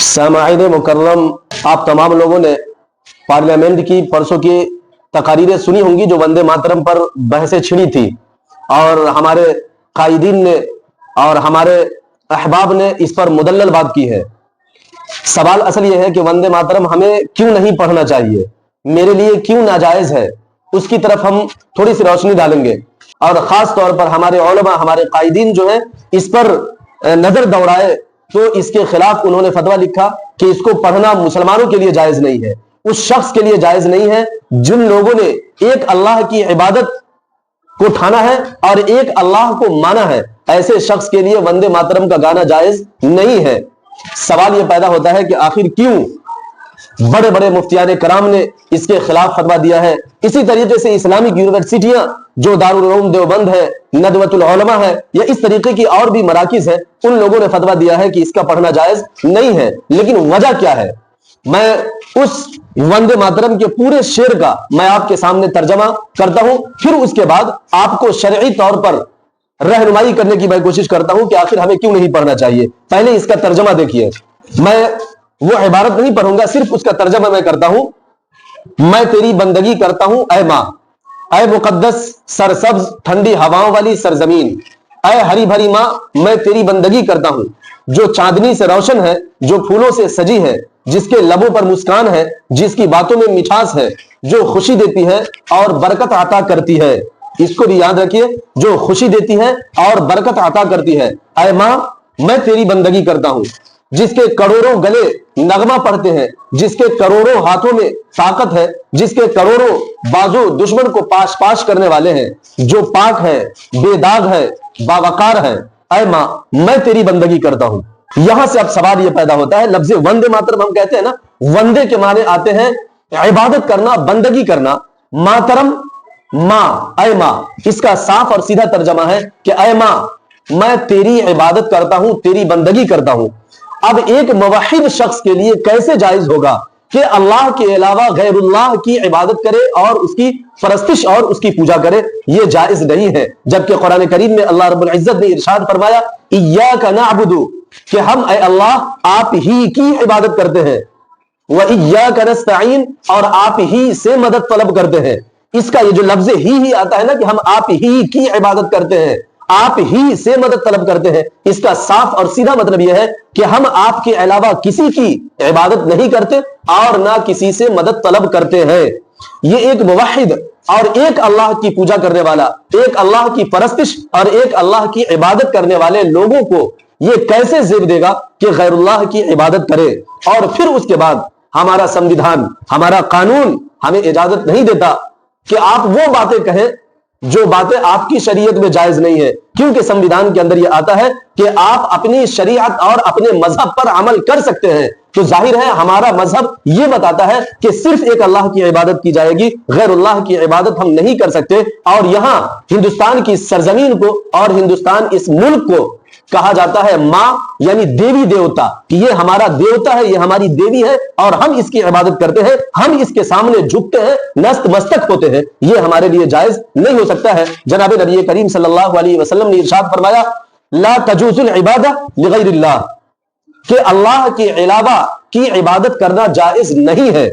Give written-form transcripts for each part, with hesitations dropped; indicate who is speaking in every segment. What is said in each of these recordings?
Speaker 1: सामाईन मुकर्रम, आप तमाम लोगों ने पार्लियामेंट की परसों की तकारीरें सुनी होंगी जो वंदे मातरम पर बहसें छिड़ी थी, और हमारे कायदीन ने और हमारे अहबाब ने इस पर मुदल्लल बात की है। सवाल असल ये है कि वंदे मातरम हमें क्यों नहीं पढ़ना चाहिए, मेरे लिए क्यों नाजायज है, उसकी तरफ हम थोड़ी सी रोशनी डालेंगे। और खास तौर पर हमारे उलमा, हमारे कायदीन जो है इस पर नजर दौड़ाए तो इसके खिलाफ उन्होंने फतवा लिखा कि इसको पढ़ना मुसलमानों के लिए जायज नहीं है, उस शख्स के लिए जायज नहीं है जिन लोगों ने एक अल्लाह की इबादत को ठाना है और एक अल्लाह को माना है। ऐसे शख्स के लिए वंदे मातरम का गाना जायज नहीं है। सवाल यह पैदा होता है कि आखिर क्यों बड़े बड़े मुफ्तियान कराम ने इसके खिलाफ फतवा दिया है। इसी तरीके से इस्लामिक यूनिवर्सिटियां जो दारुल उलूम देवबंद है, नदवतुल उलमा है, या इस तरीके की और भी मराकिज है, उन लोगों ने फतवा दिया है कि इसका पढ़ना जायज नहीं है। लेकिन वजह क्या है, मैं उस वंदे मातरम के पूरे शेर का मैं आपके सामने तर्जमा करता हूं, फिर उसके बाद आपको शरई तौर पर रहनुमाई करने की मैं कोशिश करता हूं कि आखिर हमें क्यों नहीं पढ़ना चाहिए। पहले इसका तर्जमा देखिए, मैं वो इबारत नहीं पढ़ूंगा, सिर्फ उसका तर्जमा मैं करता हूं। मैं तेरी बंदगी करता हूं ऐ मां, ऐ मुकद्दस सरसब्ज ठंडी हवाओं वाली सरजमीन, ऐ हरी भरी मां मैं तेरी बंदगी करता हूं, जो चांदनी से रोशन है, जो फूलों से सजी है, जिसके लबों पर मुस्कान है, जिसकी बातों में मिठास है, जो खुशी देती है और बरकत अता करती है। इसको भी याद रखिए, जो खुशी देती है और बरकत अता करती है। ऐ मां मैं तेरी बंदगी करता हूं, जिसके करोड़ों गले नगमा पढ़ते हैं, जिसके करोड़ों हाथों में ताकत है, जिसके करोड़ों बाजू दुश्मन को पाश पाश करने वाले हैं, जो पाक है, बेदाग है, बावकार है। ऐ मां मैं तेरी बंदगी करता हूं। यहां से अब सवाल यह पैदा होता है, लफ्ज़ वंदे मातरम हम कहते हैं ना, वंदे के माने आते हैं इबादत करना, बंदगी करना। मातरम मां, ऐ मां, इसका साफ और सीधा तर्जमा है कि ऐ मां मैं तेरी इबादत करता हूं, तेरी बंदगी करता हूं। अब एक मुवहिद शख्स के लिए कैसे जायज होगा कि अल्लाह के अलावा गैरुल्लाह की इबादत करे और उसकी परस्तिश और उसकी पूजा करे? यह जायज नहीं है। जबकि कुरान करीम में अल्लाह रब्बुल इज्जत ने इरशाद फरमाया, इय्याका नअबुदु, कि हम ऐ अल्लाह आप ही की इबादत करते हैं, व इय्याका नस्तईन, और आप ही से मदद तलब करते हैं। इसका ये जो लफ्ज ही आता है ना कि हम आप ही की इबादत करते हैं, आप ही से मदद तलब करते हैं, इसका साफ और सीधा मतलब यह है कि हम आपके अलावा किसी की इबादत नहीं करते और ना किसी से मदद तलब करते हैं। ये एक मुवहिद और एक अल्लाह की पूजा करने वाला, एक अल्लाह की परस्तिश और एक अल्लाह की इबादत करने वाले लोगों को ये कैसे जेब देगा कि गैरुल्लाह की इबादत करे? और फिर उसके बाद हमारा संविधान, हमारा कानून हमें इजाजत नहीं देता कि आप वो बातें कहें जो बातें आपकी शरीयत में जायज नहीं है, क्योंकि संविधान के अंदर यह आता है कि आप अपनी शरीयत और अपने मजहब पर अमल कर सकते हैं। तो जाहिर है हमारा मजहब यह बताता है कि सिर्फ एक अल्लाह की इबादत की जाएगी, गैरुल्लाह की इबादत हम नहीं कर सकते। और यहां हिंदुस्तान की सरजमीन को और हिंदुस्तान इस मुल्क को कहा जाता है मां, यानी देवी देवता, कि ये हमारा देवता है, ये हमारी देवी है और हम इसकी इबादत करते हैं, हम इसके सामने झुकते हैं, नस्त मस्तक होते हैं। ये हमारे लिए जायज नहीं हो सकता है। जनाब नबी करीम सल्लल्लाहु अलैहि वसल्लम ने इरशाद फरमाया, ला तजूजुल इबादा लिगैरिल्लाह, कि अल्लाह के अलावा की इबादत करना जायज नहीं है।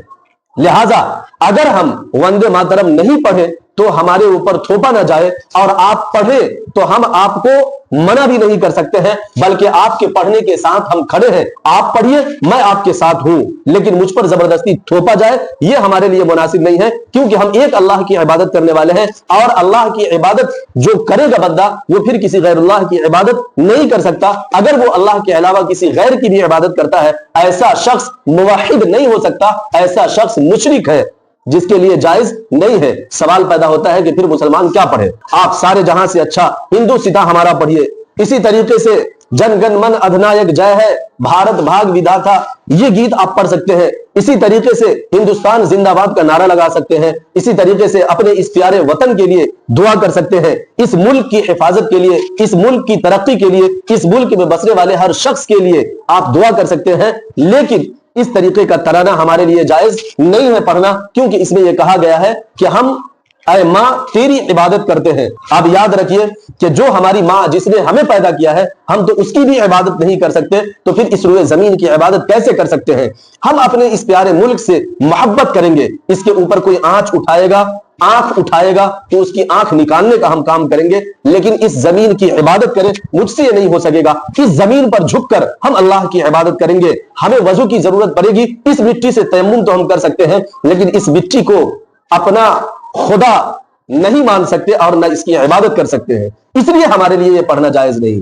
Speaker 1: लिहाजा अगर हम वंदे मातरम नहीं पढ़े तो हमारे ऊपर थोपा ना जाए, और आप पढ़े तो हम आपको मना भी नहीं कर सकते हैं, बल्कि आपके पढ़ने के साथ हम खड़े हैं। आप पढ़िए, मैं आपके साथ हूं, लेकिन मुझ पर जबरदस्ती थोपा जाए यह हमारे लिए मुनासिब नहीं है, क्योंकि हम एक अल्लाह की इबादत करने वाले हैं और अल्लाह की इबादत जो करेगा बंदा वो फिर किसी गैरुल्लाह की इबादत नहीं कर सकता। अगर वो अल्लाह के अलावा किसी गैर की भी इबादत करता है, ऐसा शख्स मुवहिद नहीं हो सकता, ऐसा शख्स मुशरिक है, जिसके लिए जायज नहीं है। सवाल पैदा होता है कि फिर मुसलमान क्या पढ़े? आप सारे जहां से अच्छा हिंदू सीता हमारा पढ़िए। इसी तरीके से जन गण मन अधिनायक जय है, भारत भाग विधाता, ये गीत आप पढ़ सकते हैं। इसी तरीके से हिंदुस्तान जिंदाबाद का नारा लगा सकते हैं। इसी तरीके से अपने इस प्यारे वतन के लिए दुआ कर सकते हैं, इस मुल्क की हिफाजत के लिए, इस मुल्क की तरक्की के लिए, इस मुल्क में बसने वाले हर शख्स के लिए आप दुआ कर सकते हैं। लेकिन इस तरीके का तराना हमारे लिए जायज नहीं है पढ़ना, क्योंकि इसमें यह कहा गया है कि हम اے ماں تیری عبادت کرتے ہیں۔ آپ یاد رکھیے کہ جو ہماری ماں جس نے ہمیں پیدا کیا ہے ہم تو اس کی بھی عبادت نہیں کر سکتے، تو پھر اس روئے زمین کی عبادت کیسے کر سکتے ہیں؟ ہم اپنے اس پیارے ملک سے محبت کریں گے، اس کے اوپر کوئی آنچ اٹھائے گا تو اس کی آنکھ نکالنے کا ہم کام کریں گے، لیکن اس زمین کی عبادت کریں مجھ سے یہ نہیں ہو سکے گا۔ اس زمین پر جھک کر ہم اللہ کی عبادت کریں گے، ہمیں وضو کی ضرورت پڑے گی، اس مٹی سے تیمم تو ہم کر سکتے ہیں، لیکن اس مٹی کو اپنا خدا نہیں مان سکتے اور نہ اس کی عبادت کر سکتے ہیں، اس لیے ہمارے لیے یہ پڑھنا جائز نہیں۔